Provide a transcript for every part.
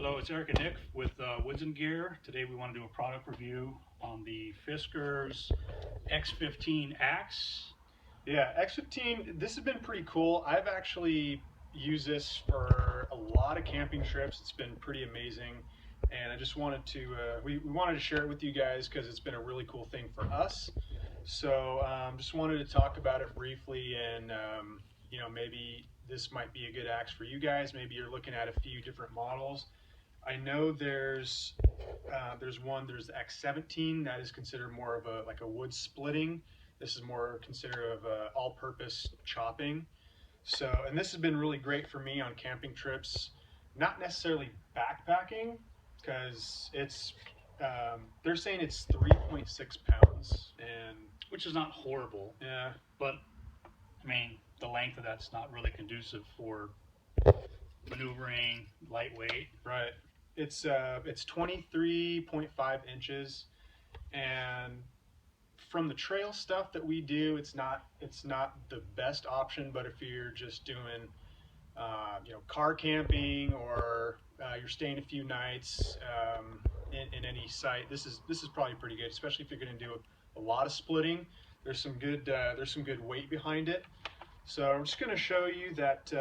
Hello, it's Eric and Nick with Woods and Gear. Today we want to do a product review on the FISKARS X15 AXE. Yeah, X15, this has been pretty cool. I've actually used this for a lot of camping trips. It's been pretty amazing. And I just wanted to, we wanted to share it with you guys because it's been a really cool thing for us. So just wanted to talk about it briefly and, you know, maybe this might be a good axe for you guys. Maybe you're looking at a few different models. I know there's the X17 that is considered more of a wood splitting. This is more considered of all-purpose chopping. So, and this has been really great for me on camping trips. Not necessarily backpacking, because it's they're saying it's 3.6 pounds, and Which is not horrible. Yeah, but I mean the length of that's not really conducive for maneuvering, lightweight. right. It's 23.5 inches, and from the trail stuff that we do, it's not the best option. But if you're just doing you know, car camping, or you're staying a few nights in any site, this is probably pretty good, especially if you're going to do a lot of splitting. There's some good weight behind it. So I'm just going to show you that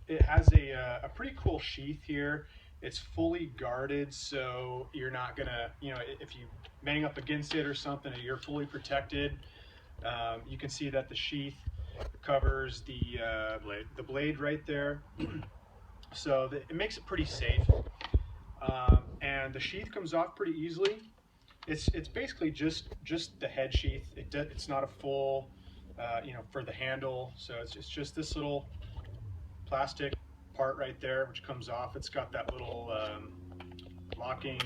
it has a pretty cool sheath here. It's fully guarded, so you're not gonna, you know, if you bang up against it or something, you're fully protected. You can see that the sheath covers the blade right there, so it makes it pretty safe. And the sheath comes off pretty easily. It's basically just the head sheath. It's not a full, you know, for the handle. So it's just this little plastic part right there, which comes off. It's got that little locking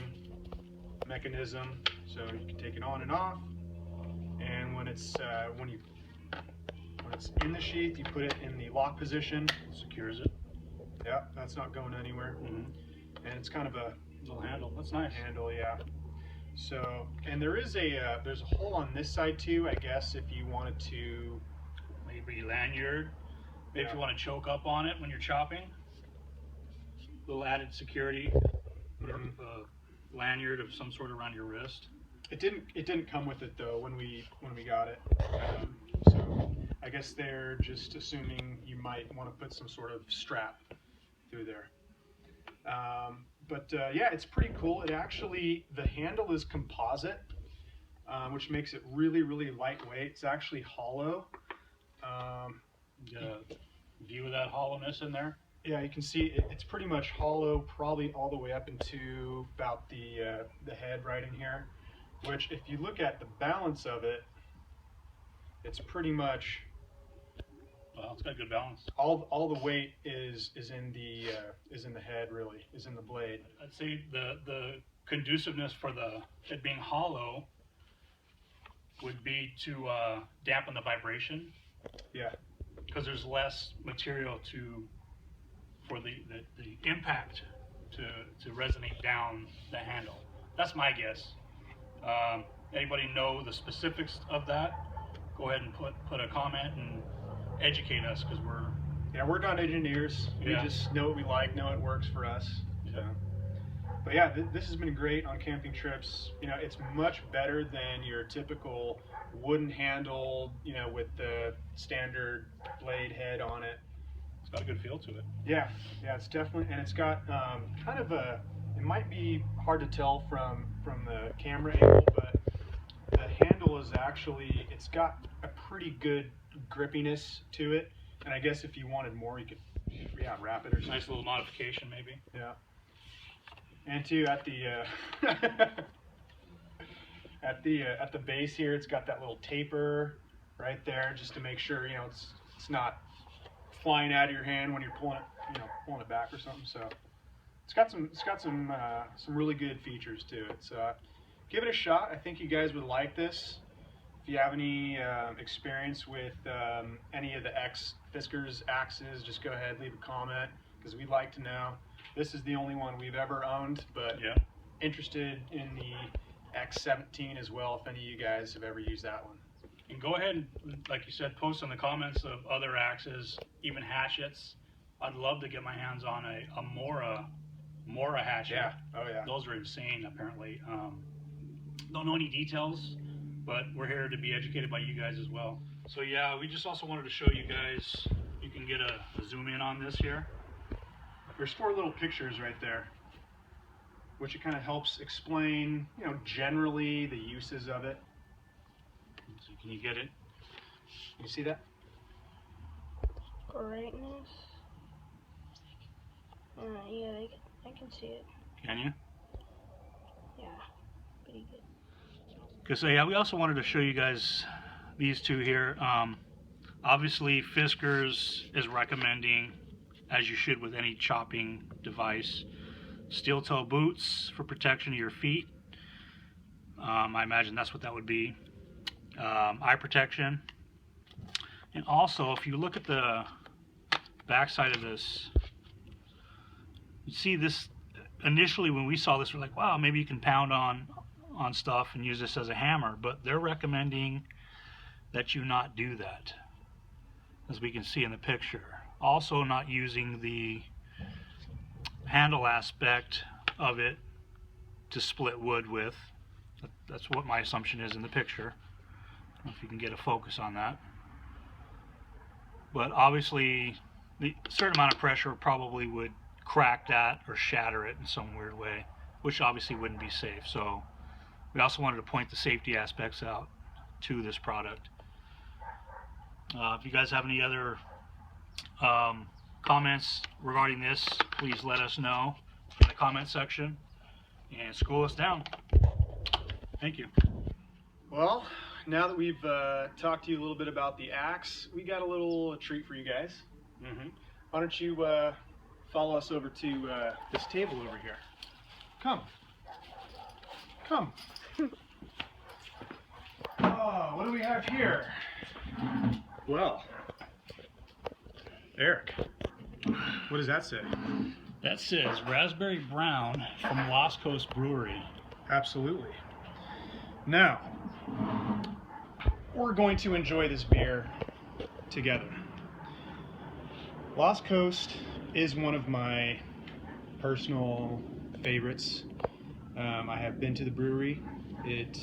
mechanism, so you can take it on and off. And when it's when it's in the sheath, you put it in the lock position. Secures it. Yeah, that's not going anywhere. And it's kind of a Little handle. That's nice. handle, yeah. So, and there's a hole on this side too, I guess, if you wanted to Maybe lanyard. Maybe Yeah. if you want to choke up on it when you're chopping. Little added security. Lanyard of some sort around your wrist. It didn't come with it though when we got it. So I guess they're just assuming you might want to put some sort of strap through there. Yeah, it's pretty cool. It actually, the handle is composite, which makes it really lightweight. It's actually hollow. View of that hollowness in there. Yeah, you can see it's pretty much hollow, probably all the way up into about the head right in here. Which, if you look at the balance of it, it's pretty much, Well, it's got good balance. all the weight is in the head, really, is in the blade. I'd say the conduciveness for it being hollow would be to dampen the vibration. Yeah. Because there's less material for the impact to resonate down the handle. That's my guess. Anybody know the specifics of that? Go ahead and put a comment and educate us, because we're not engineers. We just know what we like, know it works for us. So. But yeah, this has been great on camping trips. You know, it's much better than your typical wooden handle, you know, with the standard blade head on it. It's got a good feel to it. Yeah, it's definitely, and it's got kind of it might be hard to tell from the camera angle, but the handle is actually, it's got a pretty good grippiness to it. And I guess if you wanted more, you could, wrap it or something. Nice little modification, maybe. Yeah. And too, at the at the base here, it's got that little taper right there, just to make sure, you know, it's not flying out of your hand when you're pulling it back or something. So it's got some really good features to it. So give it a shot. I think you guys would like this. If you have any experience with any of the FISKARS axes, just go ahead, leave a comment, because we'd like to know. This is the only one we've ever owned, but interested in the X17 as well, if any of you guys have ever used that one. And go ahead and, like you said, post in the comments of other axes, even hatchets. I'd love to get my hands on a Mora Mora hatchet. Yeah. Oh yeah. Those are insane, apparently. Don't know any details, but we're here to be educated by you guys as well. So yeah, we just also wanted to show you guys, you can get a zoom in on this here. There's 4 little pictures right there, which it kind of helps explain, you know, generally the uses of it. So can you get it? You see that? Brightness. Yeah, I can see it. Can you? Yeah, pretty good. Because yeah, we also wanted to show you guys these two here. Obviously, FISKARS is recommending, as you should with any chopping device, steel toe boots for protection of your feet. I imagine that's what that would be. Eye protection. And also, if you look at the back side of this, you see this, initially when we saw this, we're like, wow, maybe you can pound on stuff and use this as a hammer, but they're recommending that you not do that, as we can see in the picture. Also not using the handle aspect of it to split wood with. That's what my assumption is in the picture. I don't know if you can get a focus on that. But obviously, the certain amount of pressure probably would crack that or shatter it in some weird way, which obviously wouldn't be safe. So we also wanted to point the safety aspects out to this product. If you guys have any other comments regarding this, please let us know in the comment section and scroll us down. Thank you. Well, now that we've talked to you a little bit about the axe, we got a little treat for you guys. Why don't you follow us over to this table over here? Come. Come. Oh, what do we have here? Well, Eric, what does that say? That says Raspberry Brown from Lost Coast Brewery. Absolutely. Now, we're going to enjoy this beer together. Lost Coast is one of my personal favorites. I have been to the brewery. It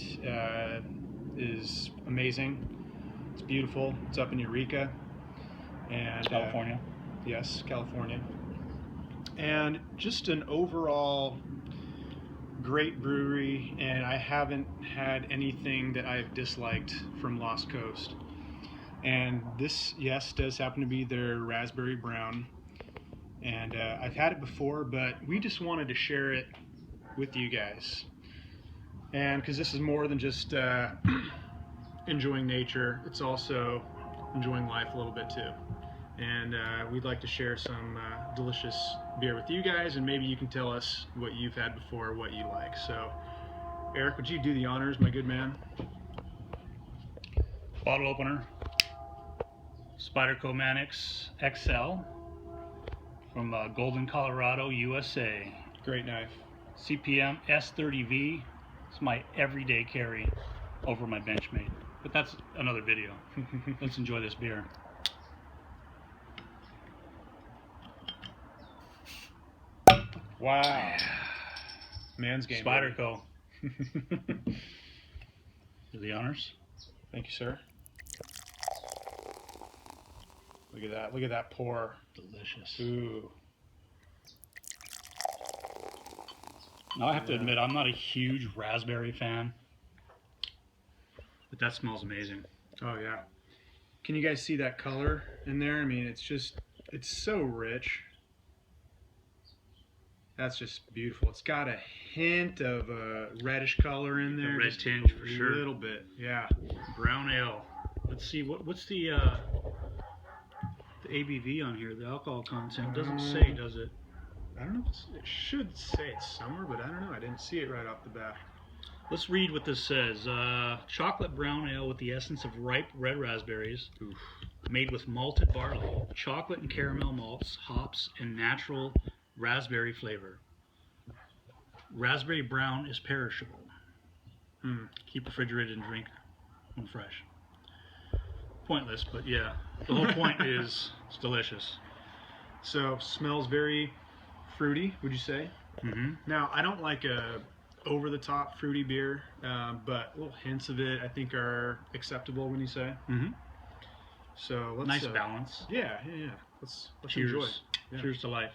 is amazing. It's beautiful. It's up in Eureka. And California. Yes, California. And just an overall great brewery, and I haven't had anything that I've disliked from Lost Coast. And this, yes, does happen to be their Raspberry Brown. And I've had it before, but we just wanted to share it with you guys. And because this is more than just enjoying nature, it's also enjoying life a little bit too. And we'd like to share some delicious beer with you guys, and maybe you can tell us what you've had before, what you like. So, Eric, would you do the honors, my good man? Bottle opener, Spyderco Manix XL from Golden, Colorado, USA. Great knife. CPM S30V. It's my everyday carry over my Benchmade. But that's another video. Let's enjoy this beer. Wow. Man's game. Spyderco. Do the honors. Thank you, sir. Look at that. Look at that pour. Delicious. Ooh. Now I have to admit, I'm not a huge raspberry fan, but that smells amazing. Oh yeah. Can you guys see that color in there? I mean, it's so rich. That's just beautiful. It's got a hint of a reddish color in there. A red just tinge for sure. A little bit, yeah. Brown ale. Let's see, what's the ABV on here? The alcohol content doesn't say, does it? I don't know. It should say it's summer, but I don't know. I didn't see it right off the bat. Let's read what this says. Chocolate brown ale with the essence of ripe red raspberries. Oof. Made with malted barley, chocolate and caramel malts, hops, and natural raspberry flavor. Raspberry brown is perishable. Keep refrigerated and drink when fresh. Pointless, but yeah. The whole point is it's delicious. So, smells very fruity, would you say? Mm-hmm. Now, I don't like a over-the-top fruity beer, but little hints of it I think are acceptable, when you say. Mm-hmm. So let's Nice balance. Yeah. Let's Cheers. enjoy. Yeah. Cheers to life.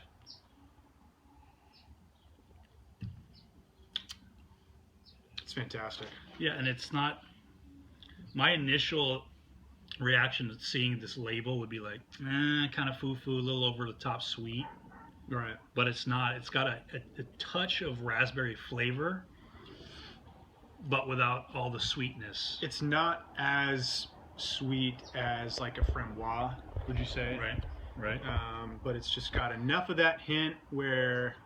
It's fantastic. Yeah, and it's not. My initial reaction to seeing this label would be like, kind of foo-foo, a little over the top sweet. Right. But it's not. It's got a touch of raspberry flavor, but without all the sweetness. It's not as sweet as like a framboise, would you say? Right. But it's just got enough of that hint where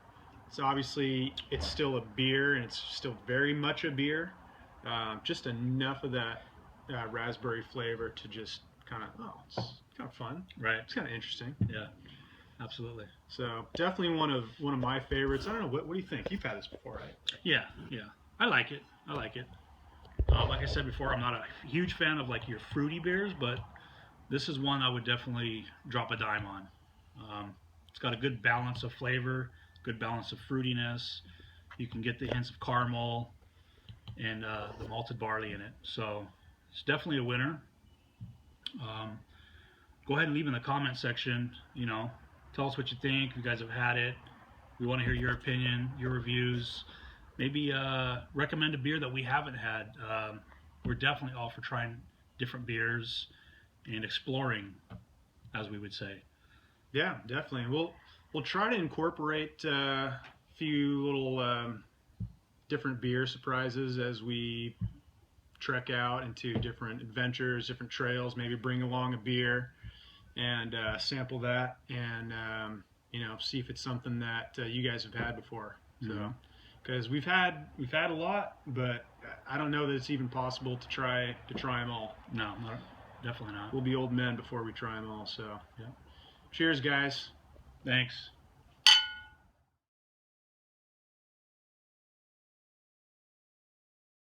it's still a beer, and it's still very much a beer. Just enough of that raspberry flavor to just kind of, it's kind of fun. Right. It's kind of interesting. Yeah. Absolutely. So definitely one of my favorites. I don't know, what do you think? You've had this before, right? Yeah. I like it. Like I said before, I'm not a huge fan of like your fruity beers, but this is one I would definitely drop a dime on. It's got a good balance of flavor, good balance of fruitiness. You can get the hints of caramel and the malted barley in it. So it's definitely a winner. Go ahead and leave in the comment section, tell us what you think. If you guys have had it, we want to hear your opinion, your reviews. Maybe recommend a beer that we haven't had. We're definitely all for trying different beers and exploring, as we would say. Yeah, definitely. We'll try to incorporate a few little different beer surprises as we trek out into different adventures, different trails. Maybe bring along a beer and sample that, and see if it's something that you guys have had before. So, because we've had a lot, but I don't know that it's even possible to try them all. No, definitely not. We'll be old men before we try them all. So, yeah. Cheers, guys. Thanks.